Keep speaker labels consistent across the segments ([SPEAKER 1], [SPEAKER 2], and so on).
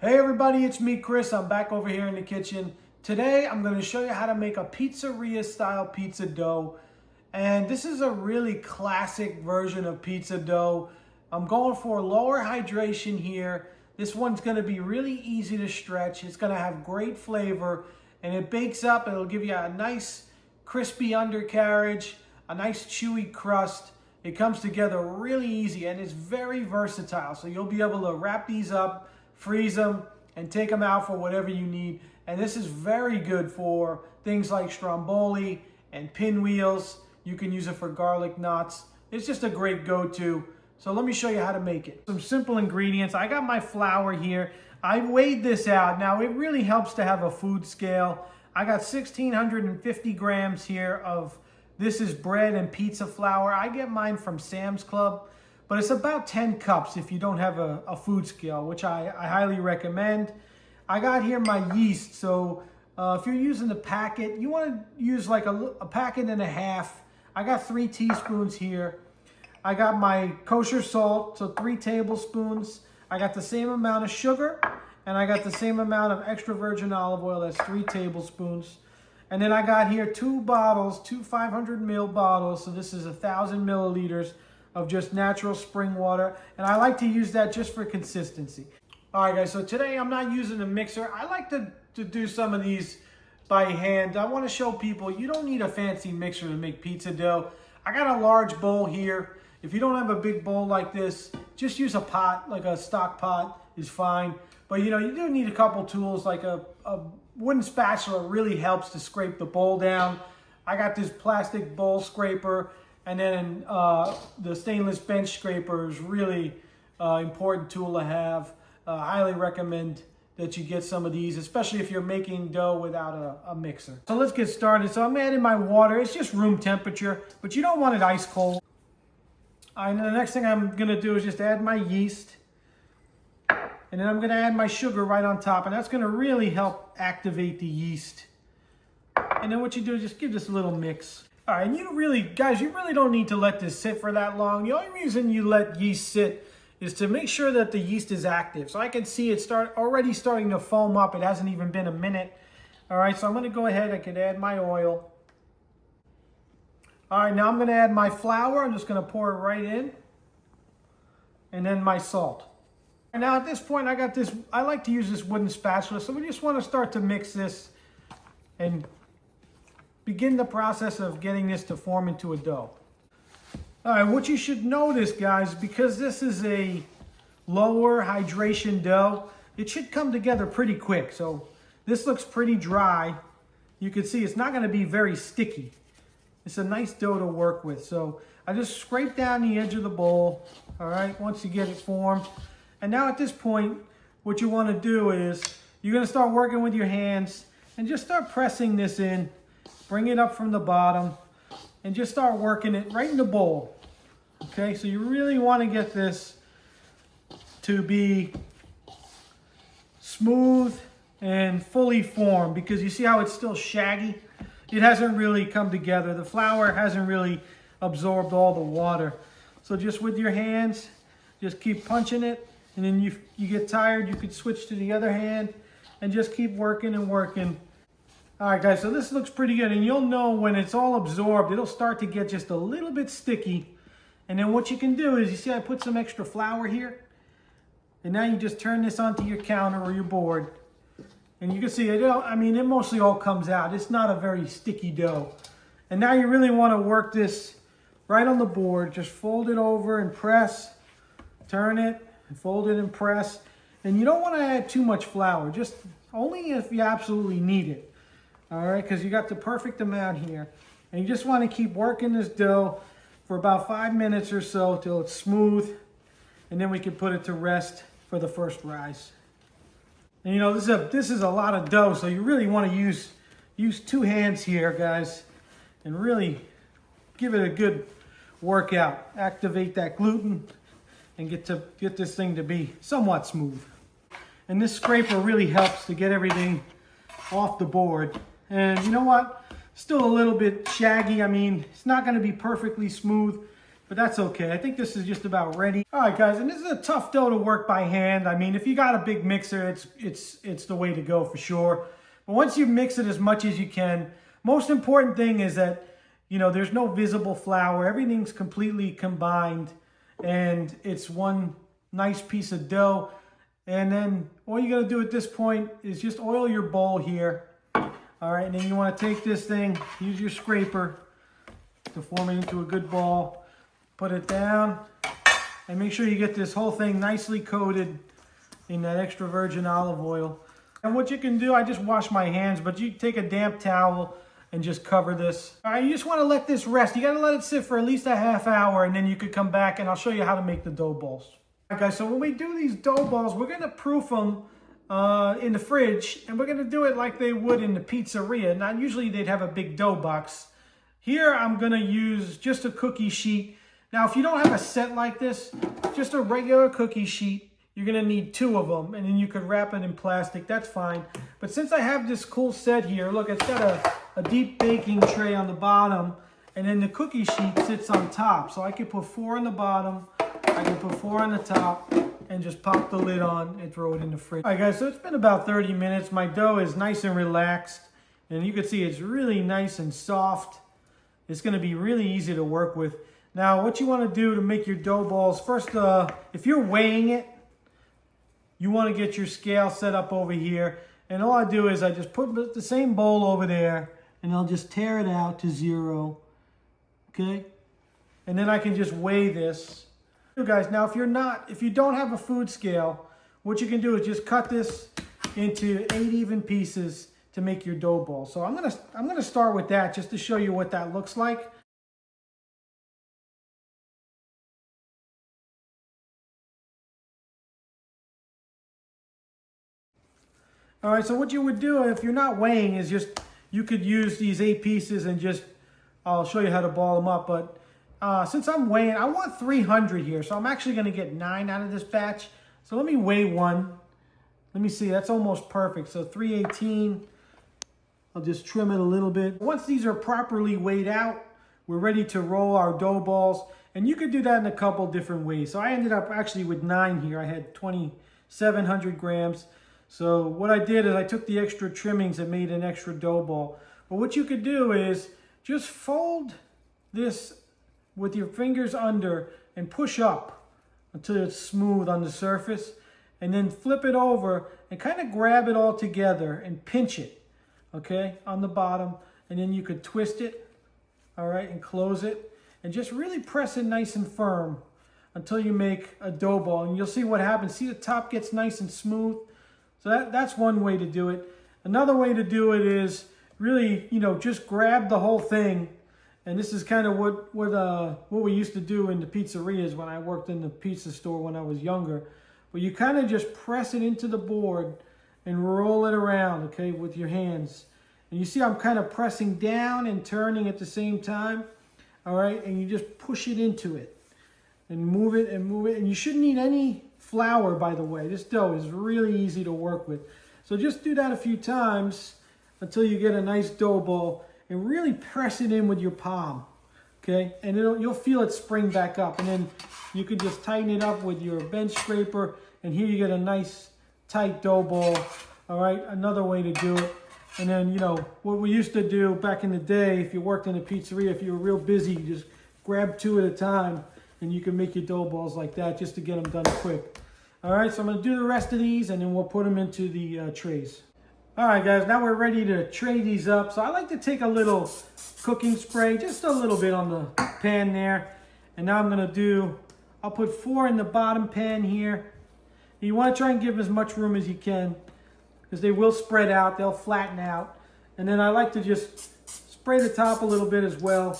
[SPEAKER 1] Hey everybody, it's me, Chris. I'm back over here in the kitchen. Today, I'm going to show you how to make a pizzeria style pizza dough. And this is a really classic version of pizza dough. I'm going for lower hydration here. This one's going to be really easy to stretch. It's going to have great flavor and it bakes up. It'll give you a nice crispy undercarriage, a nice chewy crust. It comes together really easy and it's very versatile. So you'll be able to wrap these up, freeze them, and take them out for whatever you need. And this is very good for things like stromboli and pinwheels. You can use it for garlic knots. It's just a great go-to. So let me show you how to make it. Some simple ingredients. I got my flour here. I weighed this out. Now it really helps to have a food scale. I got 1,650 grams here of, this is bread and pizza flour. I get mine from Sam's Club. But it's about 10 cups if you don't have a food scale, which I highly recommend. I got here my yeast. So if you're using the packet, you want to use like a packet and a half. I got 3 teaspoons here. I got my kosher salt, so 3 tablespoons. I got the same amount of sugar, and I got the same amount of extra virgin olive oil. That's 3 tablespoons. And then I got here 2 bottles, 2 500 ml bottles. So this is 1,000 milliliters of just natural spring water, and I like to use that just for consistency. All right guys, so today I'm not using a mixer. I like to do some of these by hand. I want to show people you don't need a fancy mixer to make pizza dough. I got a large bowl here. If you don't have a big bowl like this, just use a pot, like a stock pot is fine. But you know, you do need a couple tools, like a wooden spatula really helps to scrape the bowl down. I got this plastic bowl scraper. And then the stainless bench scraper is really important tool to have. Highly recommend that you get some of these, especially if you're making dough without a mixer. So let's get started. So I'm adding my water. It's just room temperature, but you don't want it ice cold. All right, and the next thing I'm gonna do is just add my yeast. And then I'm gonna add my sugar right on top, and that's gonna really help activate the yeast. And then what you do is just give this a little mix. All right, and you really don't need to let this sit for that long. The only reason you let yeast sit is to make sure that the yeast is active. So I can see it already starting to foam up. It hasn't even been a minute. All right, so I'm gonna go ahead, I can add my oil. All right, now I'm gonna add my flour. I'm just gonna pour it right in. And then my salt. And now at this point, I like to use this wooden spatula. So we just wanna start to mix this and begin the process of getting this to form into a dough. All right, what you should notice, guys, because this is a lower hydration dough, it should come together pretty quick. So this looks pretty dry. You can see it's not gonna be very sticky. It's a nice dough to work with. So I just scrape down the edge of the bowl, all right, once you get it formed. And now at this point, what you wanna do is, you're gonna start working with your hands and just start pressing this in. Bring it up from the bottom and just start working it right in the bowl. Okay, so you really want to get this to be smooth and fully formed, because you see how it's still shaggy? It hasn't really come together. The flour hasn't really absorbed all the water. So just with your hands, just keep punching it, and then you get tired, you could switch to the other hand and just keep working and working. All right, guys, so this looks pretty good, and you'll know when it's all absorbed, it'll start to get just a little bit sticky. And then what you can do is, you see I put some extra flour here, and now you just turn this onto your counter or your board, and you can see it mostly all comes out. It's not a very sticky dough. And now you really want to work this right on the board. Just fold it over and press, turn it, and fold it and press. And you don't want to add too much flour, just only if you absolutely need it. All right, because you got the perfect amount here. And you just want to keep working this dough for about 5 minutes or so till it's smooth. And then we can put it to rest for the first rise. And you know, this is a lot of dough, so you really want to use 2 hands here, guys. And really give it a good workout. Activate that gluten and get this thing to be somewhat smooth. And this scraper really helps to get everything off the board. And you know what? Still a little bit shaggy. I mean, it's not going to be perfectly smooth, but that's okay. I think this is just about ready. All right, guys, and this is a tough dough to work by hand. I mean, if you got a big mixer, it's the way to go for sure. But once you mix it as much as you can, most important thing is that, you know, there's no visible flour. Everything's completely combined, and it's one nice piece of dough. And then all you gotta do at this point is just oil your bowl here. All right, and then you wanna take this thing, use your scraper to form it into a good ball. Put it down, and make sure you get this whole thing nicely coated in that extra virgin olive oil. And what you can do, I just wash my hands, but you take a damp towel and just cover this. All right, you just wanna let this rest. You gotta let it sit for at least a half hour, and then you could come back and I'll show you how to make the dough balls. All right, guys, so when we do these dough balls, we're gonna proof them in the fridge, and we're gonna do it like they would in the pizzeria. Now, usually they'd have a big dough box. Here, I'm gonna use just a cookie sheet. Now, if you don't have a set like this, just a regular cookie sheet, you're gonna need 2 of them, and then you could wrap it in plastic, that's fine. But since I have this cool set here, look, it's got a deep baking tray on the bottom, and then the cookie sheet sits on top. So I could put 4 on the bottom, I can put 4 on the top, and just pop the lid on and throw it in the fridge. All right, guys, so it's been about 30 minutes. My dough is nice and relaxed, and you can see it's really nice and soft. It's gonna be really easy to work with. Now, what you wanna do to make your dough balls, first, if you're weighing it, you wanna get your scale set up over here. And all I do is I just put the same bowl over there, and I'll just tear it out to 0, okay? And then I can just weigh this. So guys, now if you don't have a food scale, what you can do is just cut this into 8 even pieces to make your dough ball. So I'm gonna start with that just to show you what that looks like. All right, so what you would do if you're not weighing is just, you could use these 8 pieces and just, I'll show you how to ball them up. But since I'm weighing, I want 300 here. So I'm actually gonna get 9 out of this batch. So let me weigh one. Let me see, that's almost perfect. So 318, I'll just trim it a little bit. Once these are properly weighed out, we're ready to roll our dough balls. And you could do that in a couple different ways. So I ended up actually with 9 here. I had 2,700 grams. So what I did is I took the extra trimmings and made an extra dough ball. But what you could do is just fold this with your fingers under and push up until it's smooth on the surface. And then flip it over and kind of grab it all together and pinch it, okay, on the bottom. And then you could twist it, all right, and close it. And just really press it nice and firm until you make a dough ball. And you'll see what happens. See, the top gets nice and smooth. So that's one way to do it. Another way to do it is really, you know, just grab the whole thing. And this is kind of what we used to do in the pizzerias when I worked in the pizza store when I was younger. But you kind of just press it into the board and roll it around, okay, with your hands. And you see I'm kind of pressing down and turning at the same time, all right? And you just push it into it and move it and move it. And you shouldn't need any flour, by the way. This dough is really easy to work with. So just do that a few times until you get a nice dough ball, and really press it in with your palm, okay? And you'll feel it spring back up, and then you can just tighten it up with your bench scraper, and here you get a nice tight dough ball, all right? Another way to do it. And then, you know, what we used to do back in the day, if you worked in a pizzeria, if you were real busy, you just grab 2 at a time, and you can make your dough balls like that just to get them done quick. All right, so I'm gonna do the rest of these, and then we'll put them into the trays. All right, guys, now we're ready to tray these up. So I like to take a little cooking spray, just a little bit on the pan there. And now I'm gonna I'll put 4 in the bottom pan here. You wanna try and give them as much room as you can, because they will spread out, they'll flatten out. And then I like to just spray the top a little bit as well.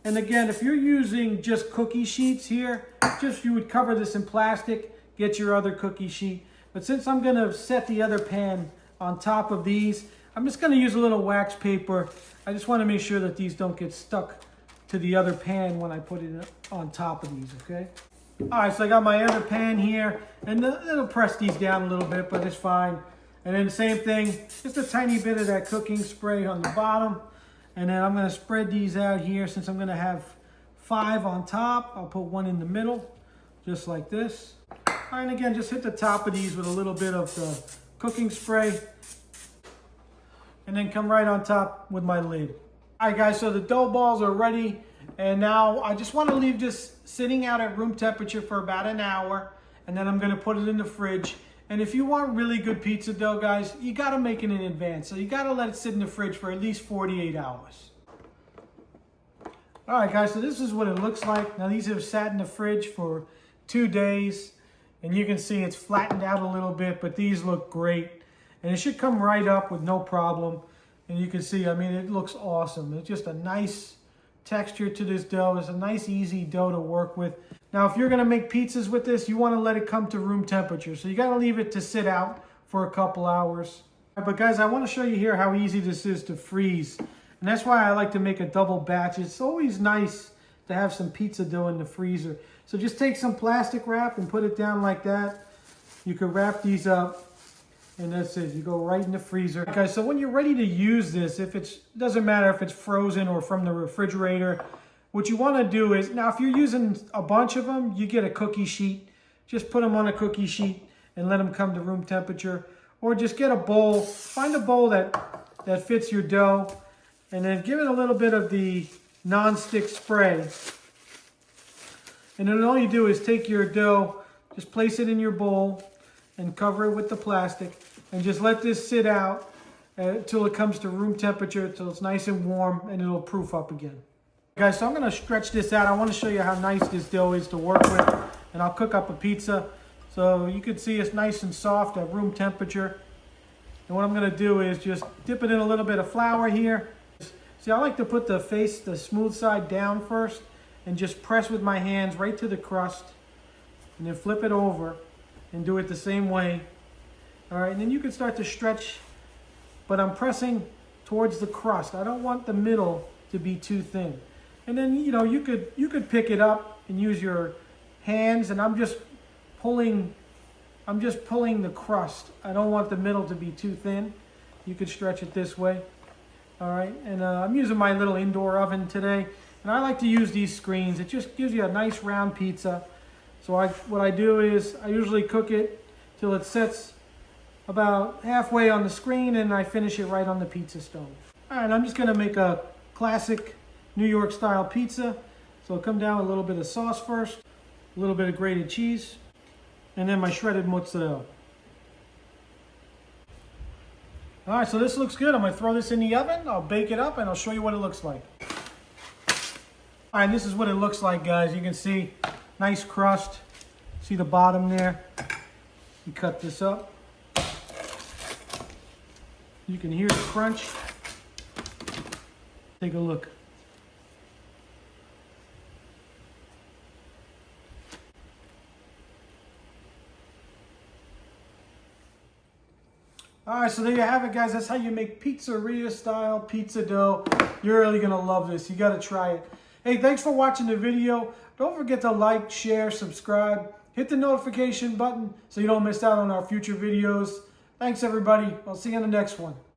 [SPEAKER 1] And again, if you're using just cookie sheets here, you would cover this in plastic, get your other cookie sheet. But since I'm gonna set the other pan on top of these, I'm just gonna use a little wax paper. I just wanna make sure that these don't get stuck to the other pan when I put it on top of these, okay? All right, so I got my other pan here, and it'll press these down a little bit, but it's fine. And then same thing, just a tiny bit of that cooking spray on the bottom. And then I'm gonna spread these out here since I'm gonna have 5 on top. I'll put 1 in the middle, just like this. All right, and again, just hit the top of these with a little bit of the cooking spray. And then come right on top with my lid. All right, guys, so the dough balls are ready. And now I just want to leave this sitting out at room temperature for about an hour. And then I'm going to put it in the fridge. And if you want really good pizza dough, guys, you got to make it in advance. So you got to let it sit in the fridge for at least 48 hours. All right, guys, so this is what it looks like. Now, these have sat in the fridge for 2 days. And you can see it's flattened out a little bit, but these look great. And it should come right up with no problem. And you can see, I mean, it looks awesome. It's just a nice texture to this dough. It's a nice, easy dough to work with. Now, if you're gonna make pizzas with this, you wanna let it come to room temperature. So you gotta leave it to sit out for a couple hours. But guys, I wanna show you here how easy this is to freeze. And that's why I like to make a double batch. It's always nice to have some pizza dough in the freezer. So just take some plastic wrap and put it down like that. You can wrap these up. And that's it, you go right in the freezer. Okay, so when you're ready to use this, doesn't matter if it's frozen or from the refrigerator, what you wanna do is, now if you're using a bunch of them, you get a cookie sheet. Just put them on a cookie sheet and let them come to room temperature. Or just get a bowl, find a bowl that fits your dough, and then give it a little bit of the non-stick spray. And then all you do is take your dough, just place it in your bowl, and cover it with the plastic, and just let this sit out until it comes to room temperature, till it's nice and warm, and it'll proof up again. Guys, so I'm gonna stretch this out. I wanna show you how nice this dough is to work with, and I'll cook up a pizza. So you can see it's nice and soft at room temperature. And what I'm gonna do is just dip it in a little bit of flour here. See, I like to put the smooth side down first, and just press with my hands right to the crust, and then flip it over, and do it the same way. All right, and then you can start to stretch, but I'm pressing towards the crust. I don't want the middle to be too thin. And then, you know, you could pick it up and use your hands, and I'm just pulling the crust. I don't want the middle to be too thin. You could stretch it this way. All right, and I'm using my little indoor oven today, and I like to use these screens. It just gives you a nice round pizza. So what I do is I usually cook it till it sets about halfway on the screen, and I finish it right on the pizza stove. All right, I'm just gonna make a classic New York style pizza. So I'll come down with a little bit of sauce first, a little bit of grated cheese, and then my shredded mozzarella. All right, so this looks good. I'm gonna throw this in the oven. I'll bake it up, and I'll show you what it looks like. All right, this is what it looks like, guys. You can see nice crust. See the bottom there? You cut this up. You can hear the crunch. Take a look. All right, so there you have it, guys. That's how you make pizzeria style pizza dough. You're really gonna love this. You gotta try it. Hey, thanks for watching the video. Don't forget to like, share, subscribe. Hit the notification button so you don't miss out on our future videos. Thanks, everybody. I'll see you on the next one.